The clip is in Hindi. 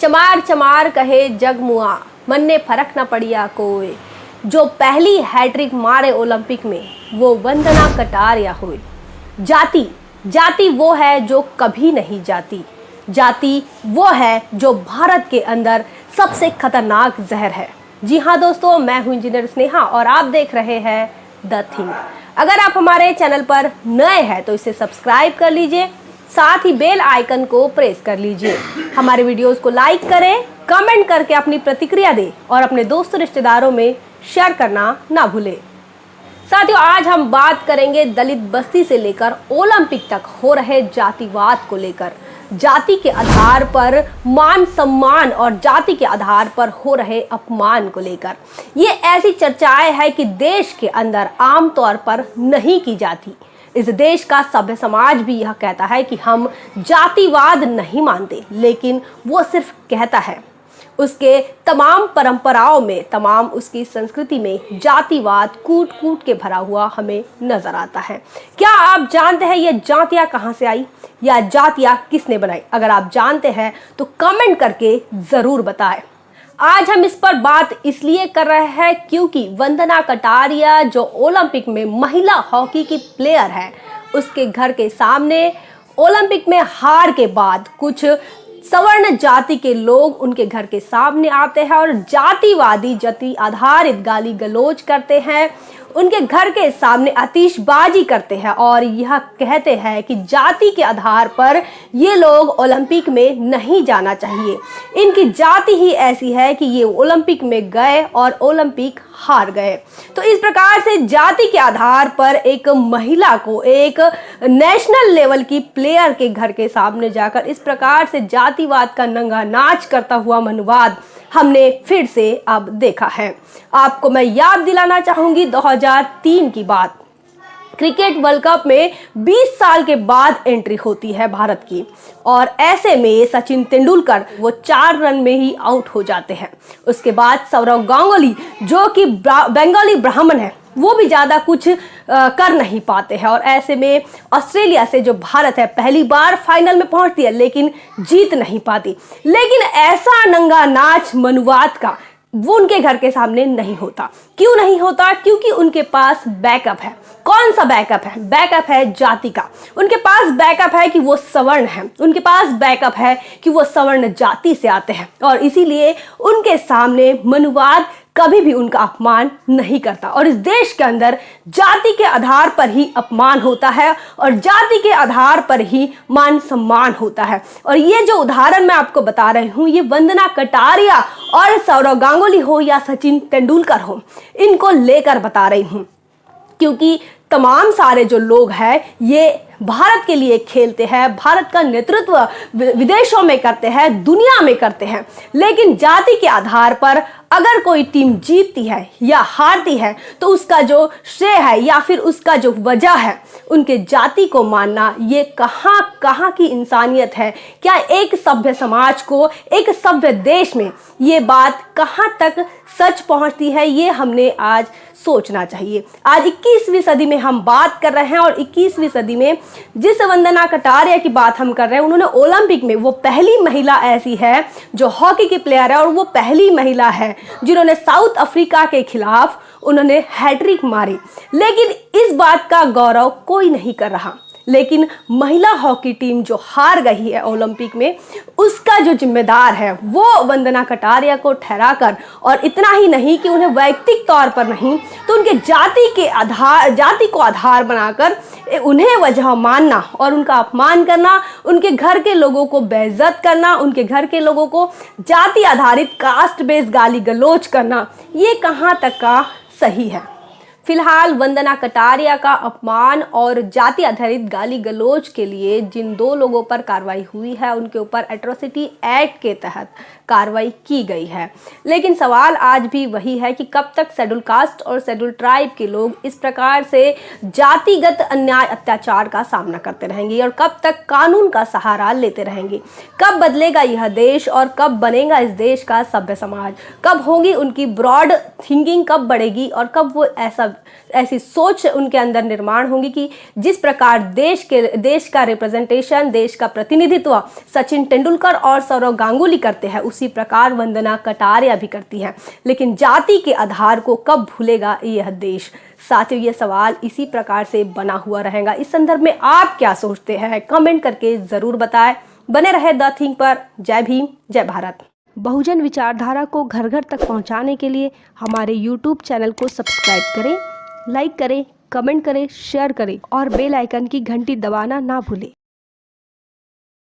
चमार चमार कहे जगमुआ, मन ने फर्क न पड़िया कोई। जो पहली हैट्रिक मारे ओलंपिक में वो वंदना कटारिया हुई। जाति जाति वो है जो कभी नहीं जाती। जाति वो है जो भारत के अंदर सबसे खतरनाक जहर है। जी हाँ दोस्तों, मैं हूँ इंजीनियर स्नेहा और आप देख रहे हैं द थिंग। अगर आप हमारे चैनल पर नए हैं तो इसे सब्सक्राइब कर लीजिए, साथ ही बेल आइकन को प्रेस कर लीजिए। हमारे वीडियोस को लाइक करें, कमेंट करके अपनी प्रतिक्रिया दें और अपने दोस्तों रिश्तेदारों में शेयर करना ना भूलें। साथियों, आज हम बात करेंगे दलित बस्ती से लेकर ओलंपिक तक हो रहे जातिवाद को लेकर। जाति के आधार पर मान सम्मान और जाति के आधार पर हो रहे अपमान को लेकर ये ऐसी चर्चाएं हैं कि देश के अंदर आमतौर पर नहीं की जाती। इस देश का सभ्य समाज भी यह कहता है कि हम जातिवाद नहीं मानते, लेकिन वो सिर्फ कहता है। उसके तमाम परंपराओं में, तमाम उसकी संस्कृति में जातिवाद कूट कूट के भरा हुआ हमें नजर आता है। क्या आप जानते हैं ये जातियां कहां से आई या जातियां किसने बनाई? अगर आप जानते हैं तो कमेंट करके जरूर बताएं। आज हम इस पर बात इसलिए कर रहे हैं क्योंकि वंदना कटारिया जो ओलंपिक में महिला हॉकी की प्लेयर है, उसके घर के सामने ओलंपिक में हार के बाद कुछ सवर्ण जाति के लोग उनके घर के सामने आते हैं और जातिवादी जाति आधारित गाली गलौज करते हैं, उनके घर के सामने आतिशबाजी करते हैं और यह कहते हैं कि जाति के आधार पर ये लोग ओलंपिक में नहीं जाना चाहिए। इनकी जाति ही ऐसी है कि ये ओलंपिक में गए और ओलंपिक हार गए। तो इस प्रकार से जाति के आधार पर एक महिला को, एक नेशनल लेवल की प्लेयर के घर के सामने जाकर इस प्रकार से जातिवाद का नंगा नाच करता हुआ मनुवाद हमने फिर से अब देखा है। आपको मैं याद दिलाना चाहूंगी 2003 की बात। क्रिकेट वर्ल्ड कप में 20 साल के बाद एंट्री होती है भारत की और ऐसे में सचिन तेंदुलकर वो 4 रन में ही आउट हो जाते हैं। उसके बाद सौरव गांगुली जो कि बंगाली ब्राह्मण है, वो भी ज़्यादा कुछ कर नहीं पाते हैं और ऐसे में ऑस्ट्रेलिया से जो भारत है पहली बार फाइनल में पहुंचती है लेकिन जीत नहीं पाती। लेकिन ऐसा नंगा नाच मनुवाद का वो उनके घर के सामने नहीं होता। क्यों नहीं होता? क्योंकि उनके पास बैकअप है। कौन सा बैकअप है? बैकअप है जाति का। उनके पास बैकअप है कि वो सवर्ण है, उनके पास बैकअप है कि वो सवर्ण जाति से आते हैं और इसीलिए उनके सामने मनुवाद कभी भी उनका अपमान नहीं करता। और इस देश के अंदर जाति के आधार पर ही अपमान होता है और जाति के आधार पर ही मान सम्मान होता है। और ये जो उदाहरण मैं आपको बता रही हूँ, ये वंदना कटारिया और सौरव गांगुली हो या सचिन तेंदुलकर हो, इनको लेकर बता रही हूँ क्योंकि तमाम सारे जो लोग हैं ये भारत के लिए खेलते हैं, भारत का नेतृत्व विदेशों में करते हैं, दुनिया में करते हैं। लेकिन जाति के आधार पर अगर कोई टीम जीतती है या हारती है तो उसका जो श्रेय है या फिर उसका जो वजह है उनके जाति को मानना, ये कहाँ की इंसानियत है? क्या एक सभ्य समाज को, एक सभ्य देश में ये बात कहाँ तक सच पहुंचती है? ये हमने आज सोचना चाहिए। आज 21वीं सदी में हम बात कर रहे हैं और 21वीं सदी में जिस वंदना कटारिया की बात हम कर रहे हैं, उन्होंने ओलंपिक में वो पहली महिला ऐसी है जो हॉकी की प्लेयर है और वो पहली महिला है जिन्होंने साउथ अफ्रीका के खिलाफ उन्होंने हैट्रिक मारी। लेकिन इस बात का गौरव कोई नहीं कर रहा। लेकिन महिला हॉकी टीम जो हार गई है ओलंपिक में, उसका जो जिम्मेदार है वो वंदना कटारिया को ठहराकर, और इतना ही नहीं कि उन्हें वैयक्तिक तौर पर नहीं तो उनके जाति को आधार बनाकर उन्हें वजह मानना और उनका अपमान करना, उनके घर के लोगों को बेइज्जत करना, उनके घर के लोगों को जाति आधारित कास्ट बेस्ड गाली गलौज करना, ये कहाँ तक का सही है? फिलहाल वंदना कटारिया का अपमान और जाति आधारित गाली गलौज के लिए जिन 2 लोगों पर कार्रवाई हुई है उनके ऊपर एट्रोसिटी एक्ट के तहत कार्रवाई की गई है। लेकिन सवाल आज भी वही है कि कब तक शेड्यूल कास्ट और शेड्यूल ट्राइब के लोग इस प्रकार से जातिगत अन्याय अत्याचार का सामना करते रहेंगे और कब तक कानून का सहारा लेते रहेंगे? कब बदलेगा यह देश और कब बनेगा इस देश का सभ्य समाज? कब होगी उनकी ब्रॉड थिंकिंग, कब बढ़ेगी और कब वो ऐसा ऐसी सोच उनके अंदर निर्माण होंगी कि जिस प्रकार देश का रिप्रेजेंटेशन, देश का प्रतिनिधित्व सचिन तेंदुलकर और सौरव गांगुली करते हैं, उसी प्रकार वंदना कटारिया भी करती हैं। लेकिन जाति के आधार को कब भूलेगा यह देश? साथियों, ये सवाल इसी प्रकार से बना हुआ रहेगा। इस संदर्भ में आप क्या सोचते हैं? कमेंट करके जरूर बताएं। बने रहे द थिंक पर। जय भीम, जय भारत। बहुजन विचारधारा को घर घर तक पहुंचाने के लिए हमारे YouTube चैनल को सब्सक्राइब करें, लाइक करें, कमेंट करें, शेयर करें और बेल आइकन की घंटी दबाना ना भूलें।